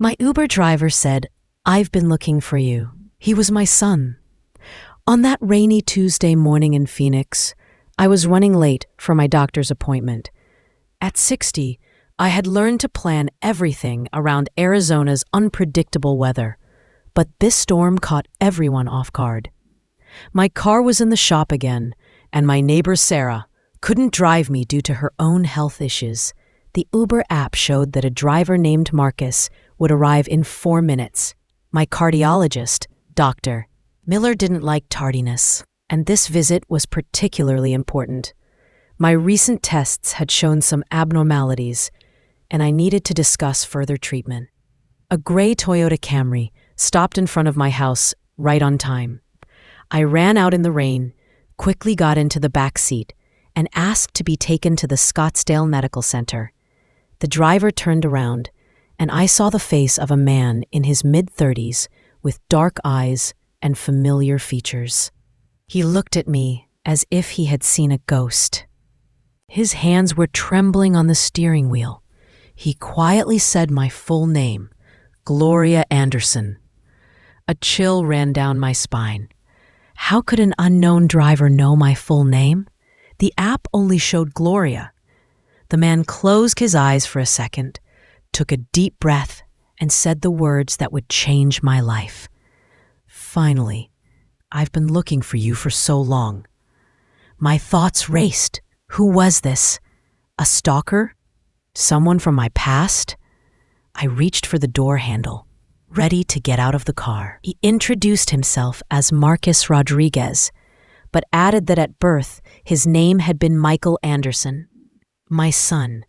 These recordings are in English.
My Uber driver said, "I've been looking for you." He was my son. On that rainy Tuesday morning in Phoenix, I was running late for my doctor's appointment. At 60, I had learned to plan everything around Arizona's unpredictable weather, but this storm caught everyone off guard. My car was in the shop again, and my neighbor Sarah couldn't drive me due to her own health issues. The Uber app showed that a driver named Marcus would arrive in 4 minutes. My cardiologist, Dr. Miller, didn't like tardiness, and this visit was particularly important. My recent tests had shown some abnormalities, and I needed to discuss further treatment. A gray Toyota Camry stopped in front of my house right on time. I ran out in the rain, quickly got into the back seat, and asked to be taken to the Scottsdale Medical Center. The driver turned around, and I saw the face of a man in his mid-30s with dark eyes and familiar features. He looked at me as if he had seen a ghost. His hands were trembling on the steering wheel. He quietly said my full name, Gloria Anderson. A chill ran down my spine. How could an unknown driver know my full name? The app only showed Gloria. The man closed his eyes for a second, took a deep breath, and said the words that would change my life. "Finally, I've been looking for you for so long." My thoughts raced. Who was this? A stalker? Someone from my past? I reached for the door handle, ready to get out of the car. He introduced himself as Marcus Rodriguez, but added that at birth his name had been Michael Anderson. My son.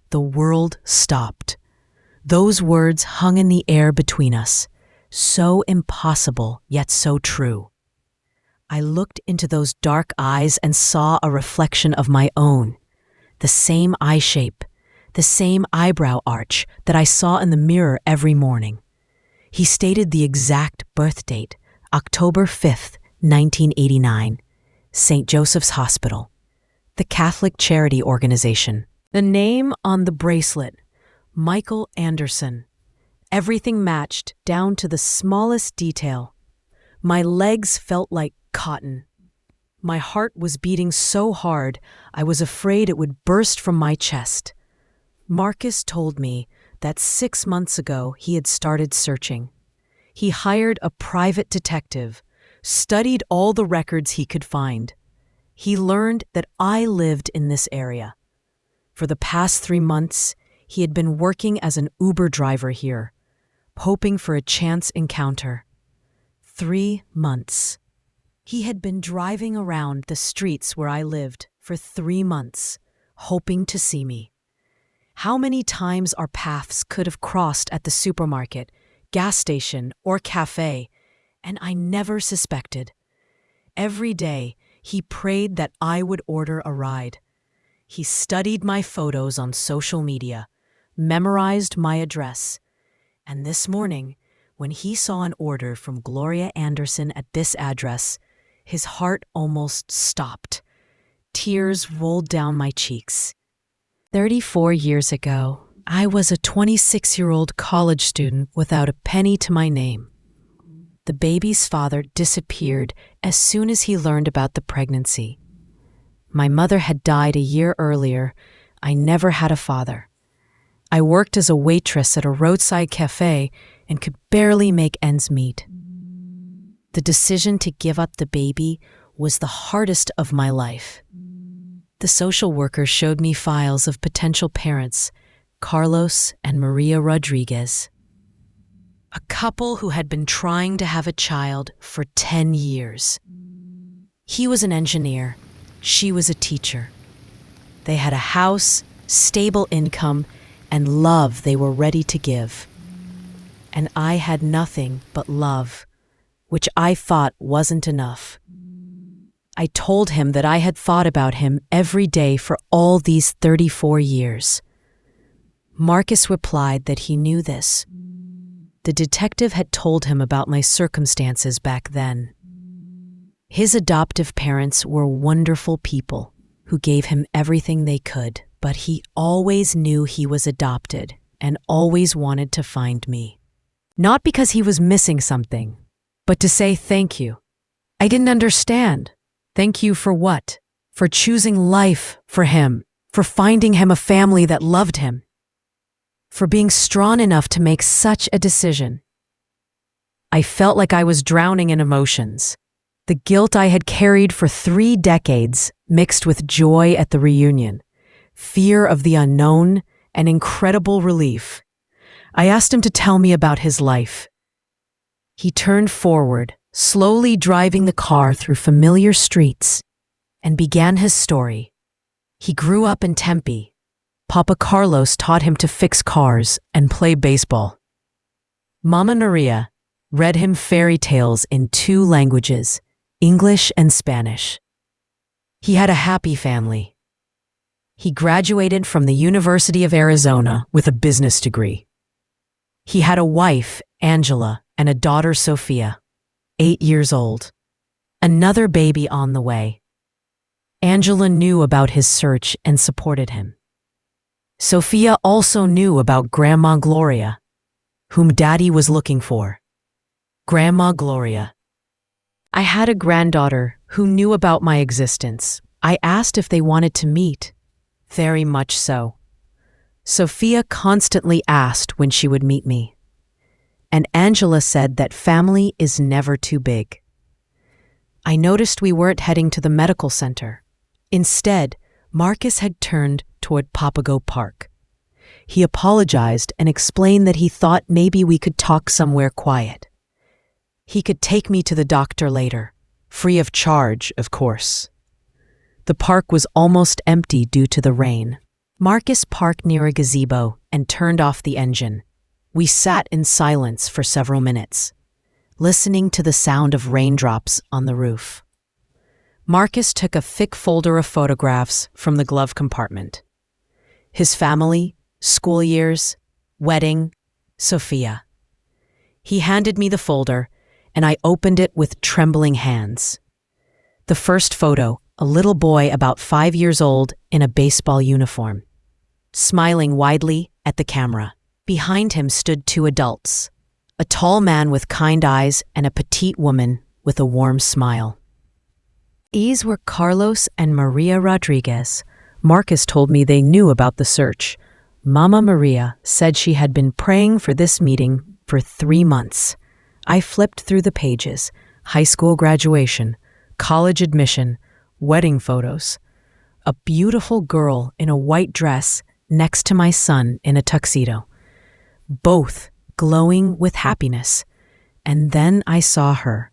The world stopped. Those words hung in the air between us, so impossible yet so true. I looked into those dark eyes and saw a reflection of my own, the same eye shape, the same eyebrow arch that I saw in the mirror every morning. He stated the exact birth date, October 5th, 1989, St. Joseph's Hospital, the Catholic charity organization. The name on the bracelet, Michael Anderson. Everything matched down to the smallest detail. My legs felt like cotton. My heart was beating so hard I was afraid it would burst from my chest. Marcus told me that 6 months ago he had started searching. He hired a private detective, studied all the records he could find. He learned that I lived in this area. For the past 3 months, he had been working as an Uber driver here, hoping for a chance encounter. 3 months. He had been driving around the streets where I lived for 3 months, hoping to see me. How many times our paths could have crossed at the supermarket, gas station, or cafe, and I never suspected. Every day, he prayed that I would order a ride. He studied my photos on social media, memorized my address, and this morning, when he saw an order from Gloria Anderson at this address, his heart almost stopped. Tears rolled down my cheeks. 34 years ago, I was a 26-year-old college student without a penny to my name. The baby's father disappeared as soon as he learned about the pregnancy. My mother had died a year earlier. I never had a father. I worked as a waitress at a roadside cafe and could barely make ends meet. The decision to give up the baby was the hardest of my life. The social worker showed me files of potential parents, Carlos and Maria Rodriguez, a couple who had been trying to have a child for 10 years. He was an engineer. She was a teacher. They had a house, stable income, and love they were ready to give. And I had nothing but love, which I thought wasn't enough. I told him that I had thought about him every day for all these 34 years. Marcus replied that he knew this. The detective had told him about my circumstances back then. His adoptive parents were wonderful people who gave him everything they could, but he always knew he was adopted and always wanted to find me. Not because he was missing something, but to say thank you. I didn't understand. Thank you for what? For choosing life for him, for finding him a family that loved him, for being strong enough to make such a decision. I felt like I was drowning in emotions. The guilt I had carried for 3 decades mixed with joy at the reunion, fear of the unknown, and incredible relief. I asked him to tell me about his life. He turned forward, slowly driving the car through familiar streets, and began his story. He grew up in Tempe. Papa Carlos taught him to fix cars and play baseball. Mama Maria read him fairy tales in 2 languages, English and Spanish. He had a happy family. He graduated from the University of Arizona with a business degree. He had a wife, Angela, and a daughter, Sofia, 8 years old. Another baby on the way. Angela knew about his search and supported him. Sofia also knew about Grandma Gloria, whom Daddy was looking for. Grandma Gloria. I had a granddaughter who knew about my existence. I asked if they wanted to meet. Very much so. Sofia constantly asked when she would meet me. And Angela said that family is never too big. I noticed we weren't heading to the medical center. Instead, Marcus had turned toward Papago Park. He apologized and explained that he thought maybe we could talk somewhere quiet. He could take me to the doctor later, free of charge, of course. The park was almost empty due to the rain. Marcus parked near a gazebo and turned off the engine. We sat in silence for several minutes, listening to the sound of raindrops on the roof. Marcus took a thick folder of photographs from the glove compartment. His family, school years, wedding, Sofia. He handed me the folder, and I opened it with trembling hands. The first photo, a little boy about 5 years old in a baseball uniform, smiling widely at the camera. Behind him stood 2 adults, a tall man with kind eyes and a petite woman with a warm smile. These were Carlos and Maria Rodriguez. Marcus told me they knew about the search. Mama Maria said she had been praying for this meeting for 3 months. I flipped through the pages: high school graduation, college admission, wedding photos. A beautiful girl in a white dress next to my son in a tuxedo, both glowing with happiness. And then I saw her,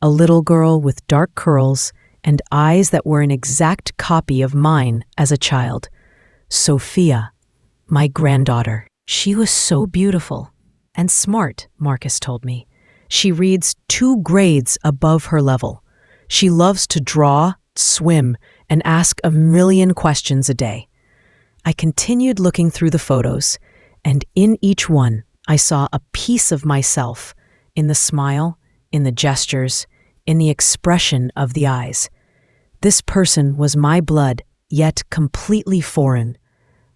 a little girl with dark curls and eyes that were an exact copy of mine as a child. Sofia, my granddaughter. She was so beautiful and smart, Marcus told me. She reads 2 grades above her level. She loves to draw, swim, and ask a million questions a day. I continued looking through the photos, and in each one, I saw a piece of myself, in the smile, in the gestures, in the expression of the eyes. This person was my blood, yet completely foreign.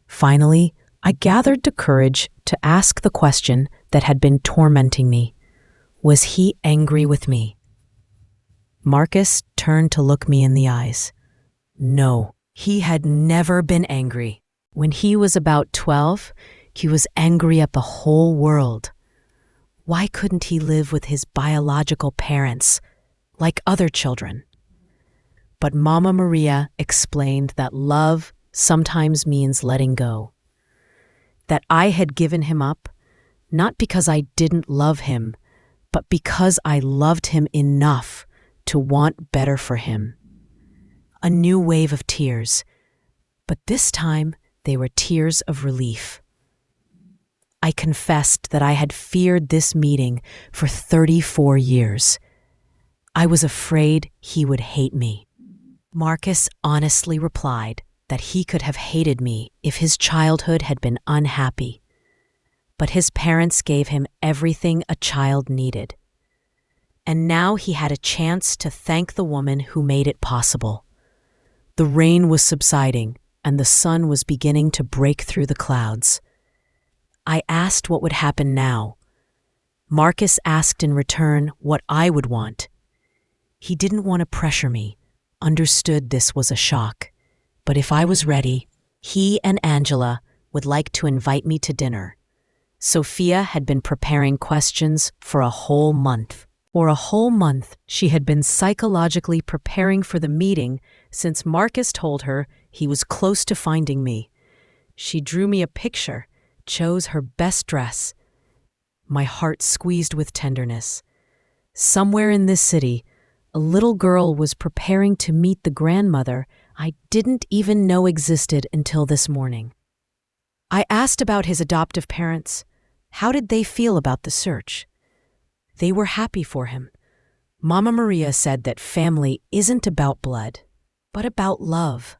Finally, I gathered the courage to ask the question that had been tormenting me. Was he angry with me? Marcus turned to look me in the eyes. No, he had never been angry. When he was about 12, he was angry at the whole world. Why couldn't he live with his biological parents, like other children? But Mama Maria explained that love sometimes means letting go. That I had given him up, not because I didn't love him, but because I loved him enough to want better for him. A new wave of tears, but this time they were tears of relief. I confessed that I had feared this meeting for 34 years. I was afraid he would hate me. Marcus honestly replied that he could have hated me if his childhood had been unhappy. But his parents gave him everything a child needed. And now he had a chance to thank the woman who made it possible. The rain was subsiding, and the sun was beginning to break through the clouds. I asked what would happen now. Marcus asked in return what I would want. He didn't want to pressure me, understood this was a shock. But if I was ready, he and Angela would like to invite me to dinner. Sofia had been preparing questions for a whole month. For a whole month, she had been psychologically preparing for the meeting since Marcus told her he was close to finding me. She drew me a picture, chose her best dress. My heart squeezed with tenderness. Somewhere in this city, a little girl was preparing to meet the grandmother I didn't even know existed until this morning. I asked about his adoptive parents. How did they feel about the search? They were happy for him. Mama Maria said that family isn't about blood, but about love,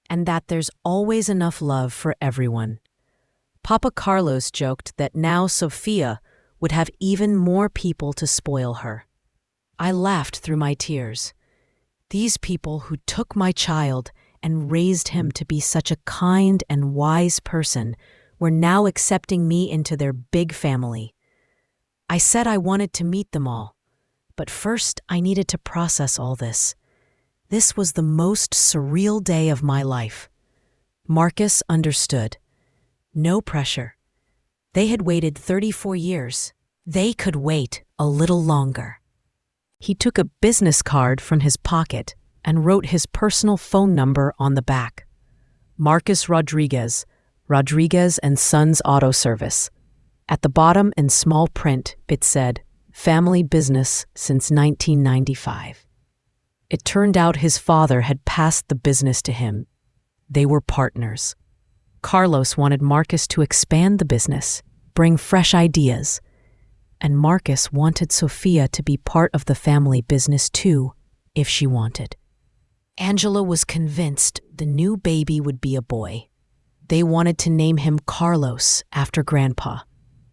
and that there's always enough love for everyone. Papa Carlos joked that now Sofia would have even more people to spoil her. I laughed through my tears. These people who took my child and raised him to be such a kind and wise person were now accepting me into their big family. I said I wanted to meet them all, but first I needed to process all this. This was the most surreal day of my life. Marcus understood. No pressure. They had waited 34 years. They could wait a little longer. He took a business card from his pocket and wrote his personal phone number on the back. Marcus Rodriguez, Rodriguez and Sons Auto Service. At the bottom in small print, it said, "Family business since 1995. It turned out his father had passed the business to him. They were partners. Carlos wanted Marcus to expand the business, bring fresh ideas, and Marcus wanted Sofia to be part of the family business too, if she wanted. Angela was convinced the new baby would be a boy. They wanted to name him Carlos after Grandpa.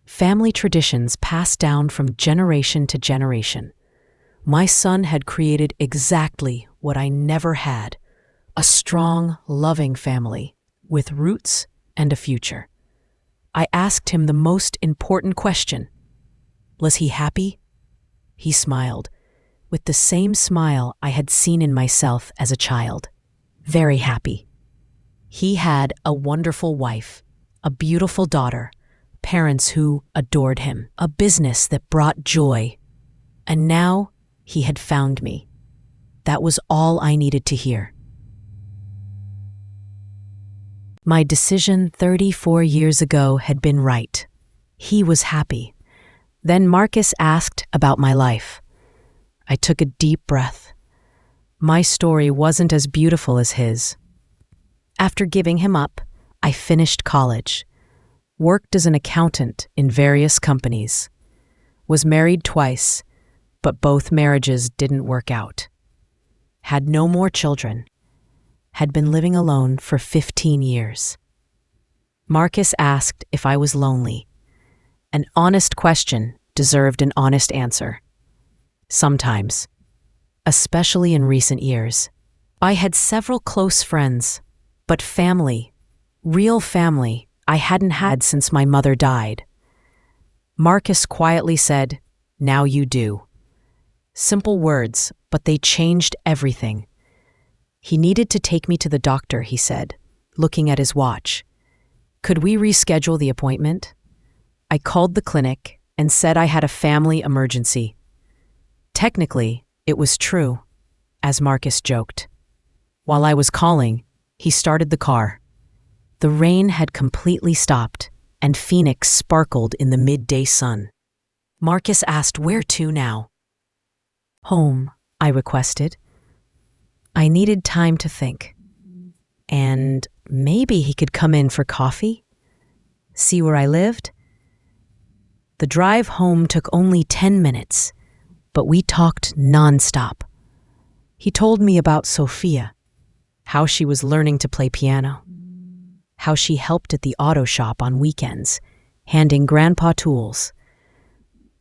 Family traditions passed down from generation to generation. My son had created exactly what I never had, a strong, loving family with roots and a future. I asked him the most important question. Was he happy? He smiled, with the same smile I had seen in myself as a child. Very happy. He had a wonderful wife, a beautiful daughter, parents who adored him, a business that brought joy. And now he had found me. That was all I needed to hear. My decision 34 years ago had been right. He was happy. Then Marcus asked about my life. I took a deep breath. My story wasn't as beautiful as his. After giving him up, I finished college. Worked as an accountant in various companies. Was married twice, but both marriages didn't work out. Had no more children. Had been living alone for 15 years. Marcus asked if I was lonely. An honest question deserved an honest answer. Sometimes, especially in recent years. I had several close friends, but family, real family, I hadn't had since my mother died. Marcus quietly said, "Now you do." Simple words, but they changed everything. He needed to take me to the doctor, he said, looking at his watch. Could we reschedule the appointment? I called the clinic and said I had a family emergency. Technically, it was true, as Marcus joked. While I was calling, he started the car. The rain had completely stopped, and Phoenix sparkled in the midday sun. Marcus asked where to now. Home, I requested. I needed time to think. And maybe he could come in for coffee? See where I lived? The drive home took only 10 minutes, but we talked nonstop. He told me about Sofia, how she was learning to play piano, how she helped at the auto shop on weekends, handing Grandpa tools.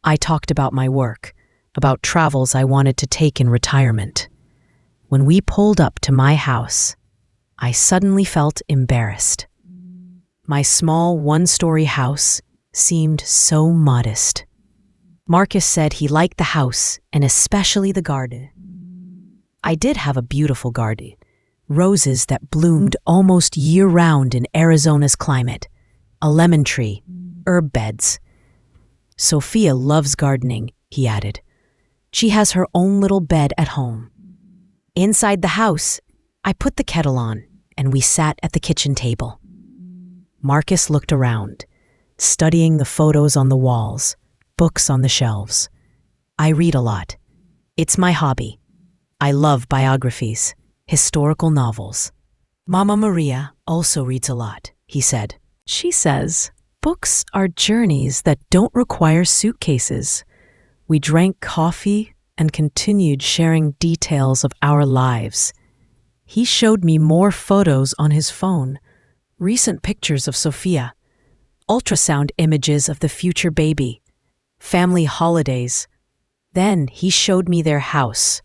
I talked about my work, about travels I wanted to take in retirement. When we pulled up to my house, I suddenly felt embarrassed. My small one-story house seemed so modest. Marcus said he liked the house and especially the garden. I did have a beautiful garden, roses that bloomed almost year-round in Arizona's climate, a lemon tree, herb beds. Sofia loves gardening, he added. She has her own little bed at home. Inside the house, I put the kettle on and we sat at the kitchen table. Marcus looked around, studying the photos on the walls, books on the shelves. I read a lot. It's my hobby. I love biographies, historical novels. Mama Maria also reads a lot, he said. She says, books are journeys that don't require suitcases. We drank coffee and continued sharing details of our lives. He showed me more photos on his phone, recent pictures of Sofia, ultrasound images of the future baby, family holidays. Then he showed me their house,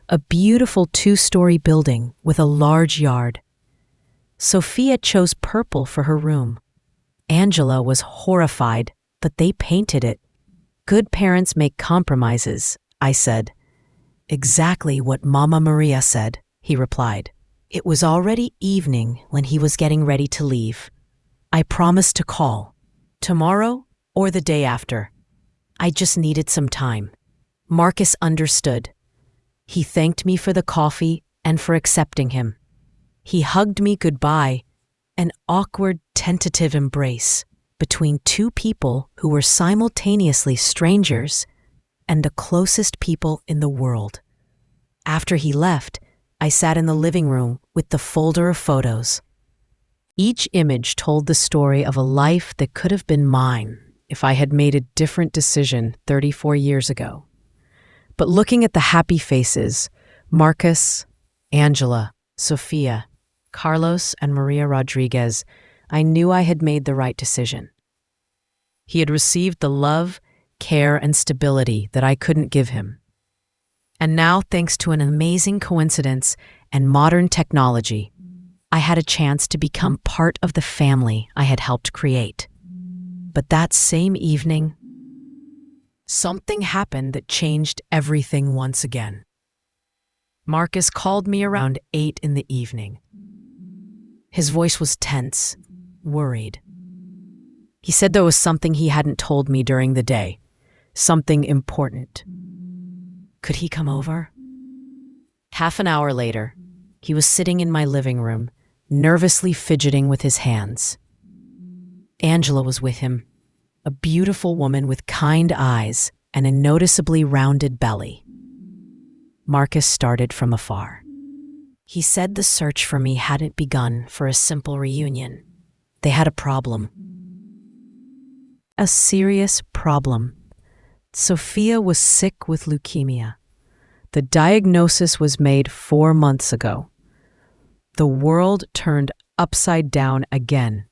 a beautiful 2-story building with a large yard. Sofia chose purple for her room. Angela was horrified, but they painted it. Good parents make compromises, I said. Exactly what Mama Maria said, he replied. It was already evening when he was getting ready to leave. I promised to call, tomorrow or the day after. I just needed some time. Marcus understood. He thanked me for the coffee and for accepting him. He hugged me goodbye, an awkward, tentative embrace between two people who were simultaneously strangers and the closest people in the world. After he left, I sat in the living room with the folder of photos. Each image told the story of a life that could have been mine if I had made a different decision 34 years ago. But looking at the happy faces, Marcus, Angela, Sofia, Carlos, and Maria Rodriguez, I knew I had made the right decision. He had received the love, care, and stability that I couldn't give him. And now, thanks to an amazing coincidence and modern technology, I had a chance to become part of the family I had helped create. But that same evening, something happened that changed everything once again. Marcus called me around 8 in the evening. His voice was tense, worried. He said there was something he hadn't told me during the day, something important. Could he come over? Half an hour later, he was sitting in my living room, nervously fidgeting with his hands. Angela was with him, a beautiful woman with kind eyes and a noticeably rounded belly. Marcus started from afar. He said the search for me hadn't begun for a simple reunion. They had a problem. A serious problem. Sofia was sick with leukemia. The diagnosis was made 4 months ago. The world turned upside down again.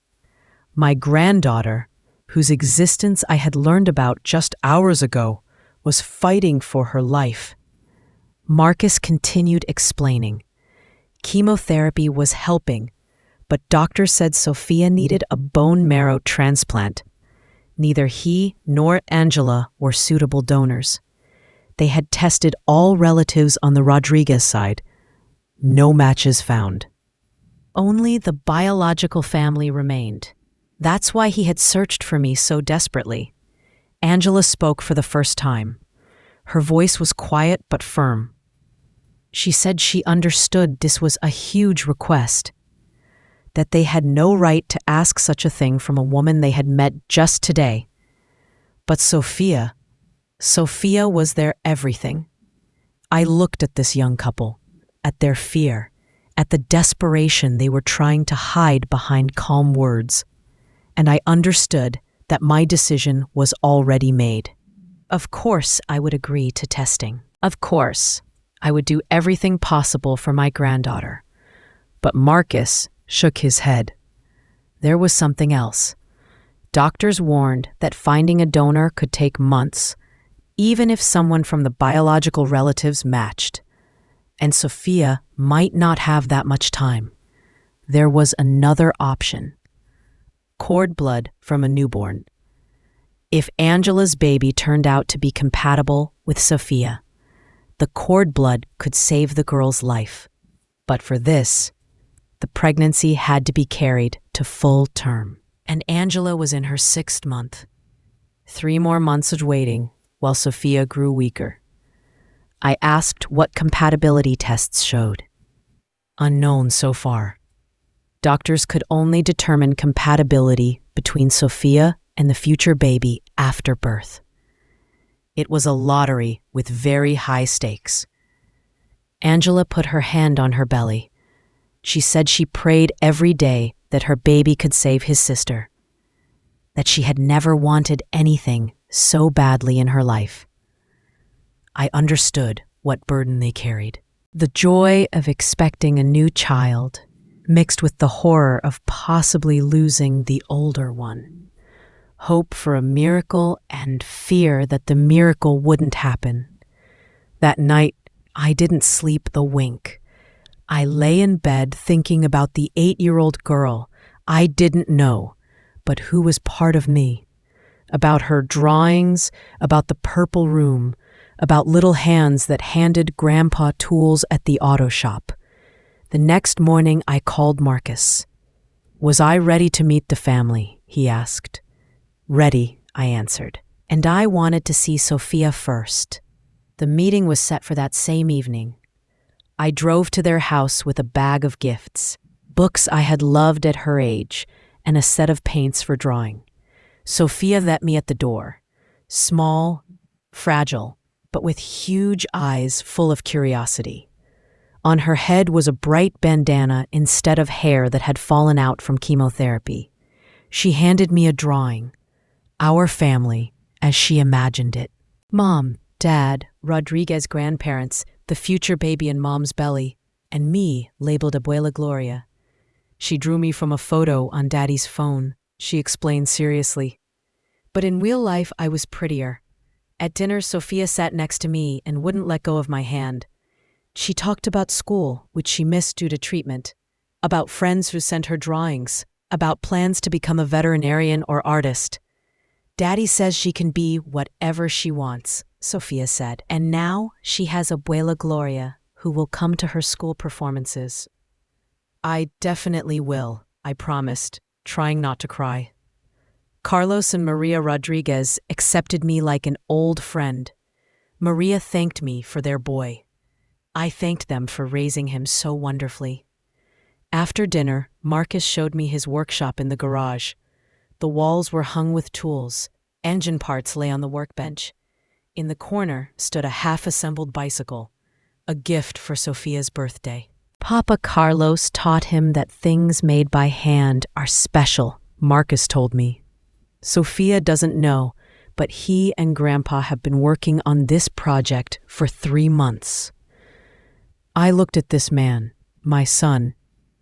My granddaughter, whose existence I had learned about just hours ago, was fighting for her life. Marcus continued explaining. Chemotherapy was helping, but doctors said Sofia needed a bone marrow transplant. Neither he nor Angela were suitable donors. They had tested all relatives on the Rodriguez side. No matches found. Only the biological family remained. That's why he had searched for me so desperately. Angela spoke for the first time. Her voice was quiet but firm. She said she understood this was a huge request, that they had no right to ask such a thing from a woman they had met just today. But Sofia was their everything. I looked at this young couple, at their fear, at the desperation they were trying to hide behind calm words, and I understood that my decision was already made. Of course, I would agree to testing. Of course, I would do everything possible for my granddaughter. But Marcus shook his head. There was something else. Doctors warned that finding a donor could take months, even if someone from the biological relatives matched. And Sofia might not have that much time. There was another option. cord blood from a newborn. If Angela's baby turned out to be compatible with Sofia, the cord blood could save the girl's life. But for this, the pregnancy had to be carried to full term. And Angela was in her 6th month. 3 more months of waiting while Sofia grew weaker. I asked what compatibility tests showed. Unknown so far. Doctors could only determine compatibility between Sofia and the future baby after birth. It was a lottery with very high stakes. Angela put her hand on her belly. She said she prayed every day that her baby could save his sister, that she had never wanted anything so badly in her life. I understood what burden they carried. The joy of expecting a new child, mixed with the horror of possibly losing the older one. Hope for a miracle and fear that the miracle wouldn't happen. That night, I didn't sleep the wink. I lay in bed thinking about the 8-year-old girl I didn't know, but who was part of me. About her drawings, about the purple room, about little hands that handed Grandpa tools at the auto shop. The next morning, I called Marcus. Was I ready to meet the family? He asked. Ready, I answered. And I wanted to see Sofia first. The meeting was set for that same evening. I drove to their house with a bag of gifts, books I had loved at her age, and a set of paints for drawing. Sofia met me at the door, small, fragile, but with huge eyes full of curiosity. On her head was a bright bandana instead of hair that had fallen out from chemotherapy. She handed me a drawing, our family, as she imagined it. Mom, Dad, Rodriguez grandparents, the future baby in Mom's belly, and me labeled Abuela Gloria. She drew me from a photo on Daddy's phone, she explained seriously. But in real life, I was prettier. At dinner, Sofia sat next to me and wouldn't let go of my hand. She talked about school, which she missed due to treatment, about friends who sent her drawings, about plans to become a veterinarian or artist. Daddy says she can be whatever she wants, Sofia said. And now she has Abuela Gloria, who will come to her school performances. I definitely will, I promised, trying not to cry. Carlos and Maria Rodriguez accepted me like an old friend. Maria thanked me for their boy. I thanked them for raising him so wonderfully. After dinner, Marcus showed me his workshop in the garage. The walls were hung with tools. Engine parts lay on the workbench. In the corner stood a half-assembled bicycle, a gift for Sofia's birthday. Papa Carlos taught him that things made by hand are special, Marcus told me. Sofia doesn't know, but he and Grandpa have been working on this project for 3 months. I looked at this man, my son,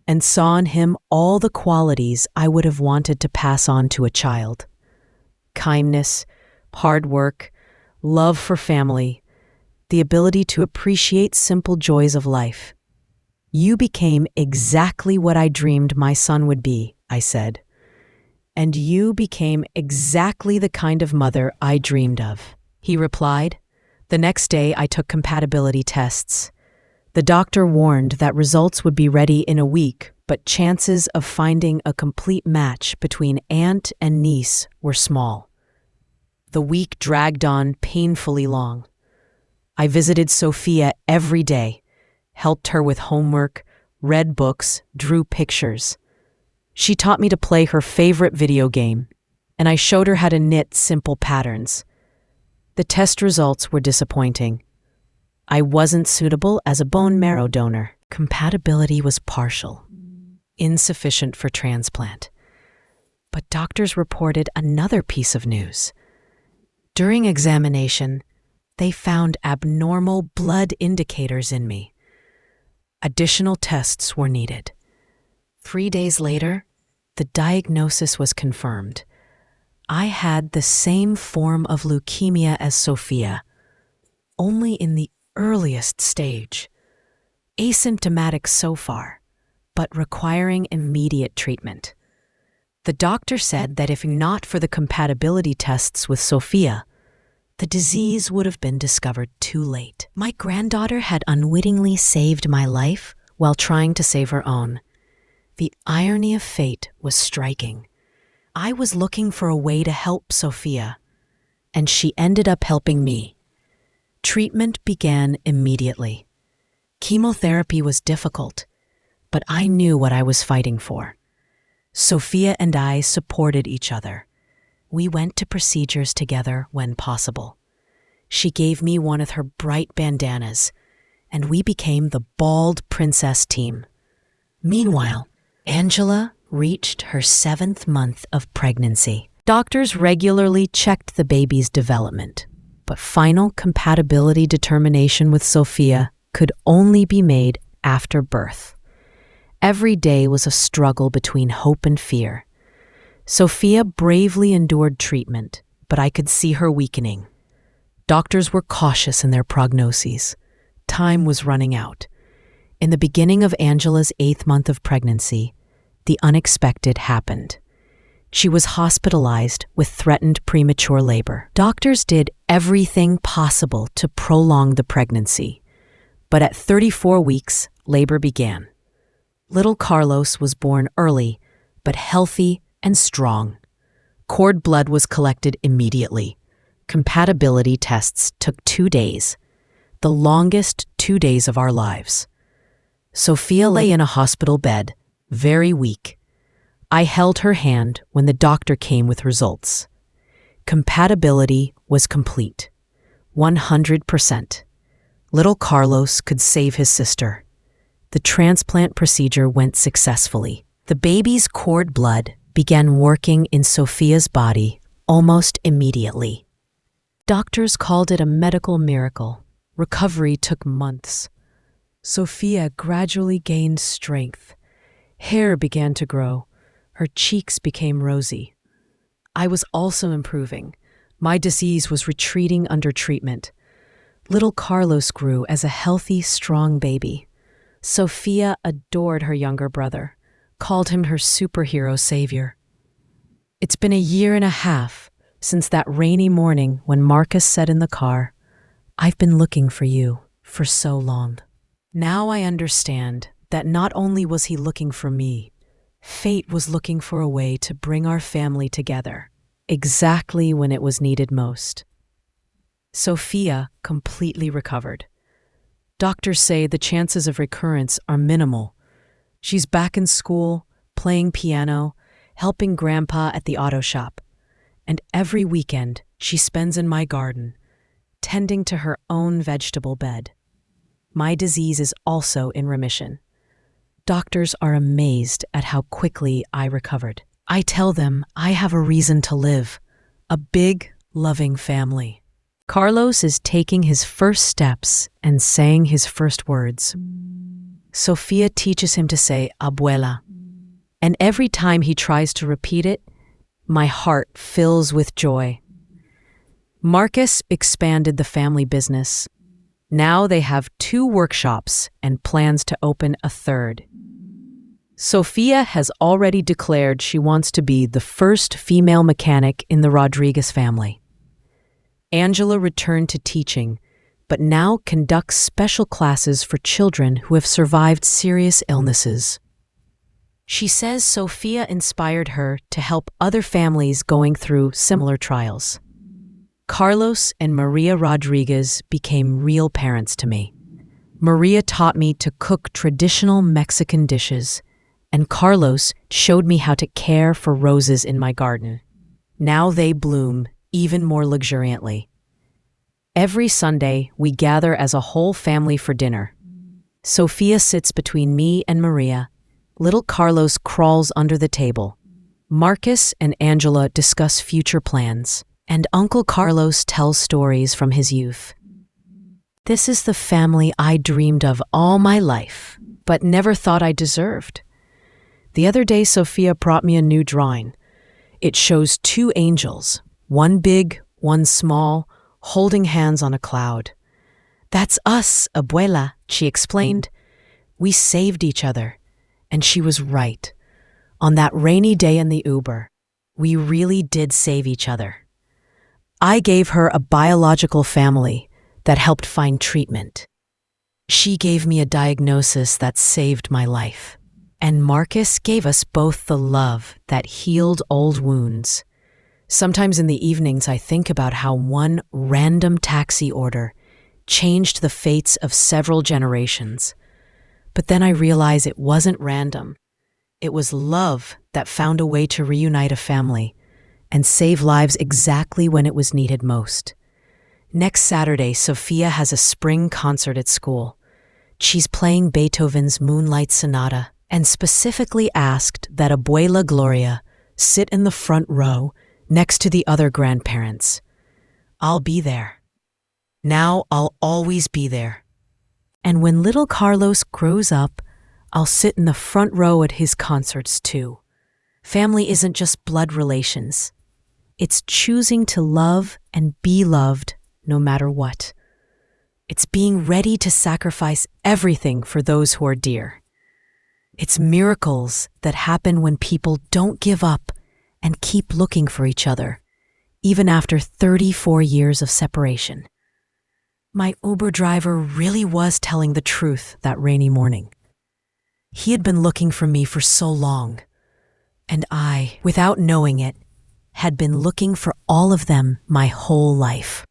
and saw in him all the qualities I would have wanted to pass on to a child. Kindness, hard work, love for family, the ability to appreciate simple joys of life. You became exactly what I dreamed my son would be, I said. And you became exactly the kind of mother I dreamed of, he replied. The next day I took compatibility tests. The doctor warned that results would be ready in a week, but chances of finding a complete match between aunt and niece were small. The week dragged on painfully long. I visited Sofia every day, helped her with homework, read books, drew pictures. She taught me to play her favorite video game, and I showed her how to knit simple patterns. The test results were disappointing. I wasn't suitable as a bone marrow donor. Compatibility was partial, insufficient for transplant. But doctors reported another piece of news. During examination, they found abnormal blood indicators in me. Additional tests were needed. 3 days later, the diagnosis was confirmed. I had the same form of leukemia as Sofia, only in the earliest stage. Asymptomatic so far, but requiring immediate treatment. The doctor said that if not for the compatibility tests with Sofia, the disease would have been discovered too late. My granddaughter had unwittingly saved my life while trying to save her own. The irony of fate was striking. I was looking for a way to help Sofia, and she ended up helping me. Treatment began immediately. Chemotherapy was difficult, but I knew what I was fighting for. Sofia and I supported each other. We went to procedures together when possible. She gave me one of her bright bandanas, and we became the bald princess team. Meanwhile, Angela reached her 7th month of pregnancy. Doctors regularly checked the baby's development, but final compatibility determination with Sofia could only be made after birth. Every day was a struggle between hope and fear. Sofia bravely endured treatment, but I could see her weakening. Doctors were cautious in their prognoses. Time was running out. In the beginning of Angela's 8th month of pregnancy, the unexpected happened. She was hospitalized with threatened premature labor. Doctors did everything possible to prolong the pregnancy, but at 34 weeks, labor began. Little Carlos was born early, but healthy and strong. Cord blood was collected immediately. Compatibility tests took 2 days, the longest 2 days of our lives. Sofia lay in a hospital bed, very weak. I held her hand when the doctor came with results. Compatibility was complete, 100%. Little Carlos could save his sister. The transplant procedure went successfully. The baby's cord blood began working in Sofia's body almost immediately. Doctors called it a medical miracle. Recovery took months. Sofia gradually gained strength. Hair began to grow. Her cheeks became rosy. I was also improving. My disease was retreating under treatment. Little Carlos grew as a healthy, strong baby. Sofia adored her younger brother, called him her superhero savior. It's been 1.5 years since that rainy morning when Marcus said in the car, "I've been looking for you for so long." Now I understand that not only was he looking for me, fate was looking for a way to bring our family together, exactly when it was needed most. Sofia completely recovered. Doctors say the chances of recurrence are minimal. She's back in school, playing piano, helping Grandpa at the auto shop. And every weekend she spends in my garden, tending to her own vegetable bed. My disease is also in remission. Doctors are amazed at how quickly I recovered. I tell them I have a reason to live, a big, loving family. Carlos is taking his first steps and saying his first words. Sofia teaches him to say abuela, and every time he tries to repeat it, my heart fills with joy. Marcus expanded the family business. Now they have 2 workshops and plans to open a 3rd. Sofia has already declared she wants to be the first female mechanic in the Rodriguez family. Angela returned to teaching, but now conducts special classes for children who have survived serious illnesses. She says Sofia inspired her to help other families going through similar trials. Carlos and Maria Rodriguez became real parents to me. Maria taught me to cook traditional Mexican dishes, and Carlos showed me how to care for roses in my garden. Now they bloom even more luxuriantly. Every Sunday, we gather as a whole family for dinner. Sofia sits between me and Maria. Little Carlos crawls under the table. Marcus and Angela discuss future plans, and Uncle Carlos tells stories from his youth. This is the family I dreamed of all my life, but never thought I deserved. The other day, Sofia brought me a new drawing. It shows 2 angels, one big, one small, holding hands on a cloud. "That's us, abuela," she explained. "We saved each other." And she was right. On that rainy day in the Uber, we really did save each other. I gave her a biological family that helped find treatment. She gave me a diagnosis that saved my life. And Marcus gave us both the love that healed old wounds. Sometimes in the evenings I think about how one random taxi order changed the fates of several generations. But then I realize it wasn't random. It was love that found a way to reunite a family and save lives exactly when it was needed most. Next Saturday, Sofia has a spring concert at school. She's playing Beethoven's Moonlight Sonata and specifically asked that Abuela Gloria sit in the front row next to the other grandparents. I'll be there. Now I'll always be there. And when little Carlos grows up, I'll sit in the front row at his concerts too. Family isn't just blood relations. It's choosing to love and be loved no matter what. It's being ready to sacrifice everything for those who are dear. It's miracles that happen when people don't give up and keep looking for each other, even after 34 years of separation. My Uber driver really was telling the truth that rainy morning. He had been looking for me for so long, and I, without knowing it, had been looking for all of them my whole life.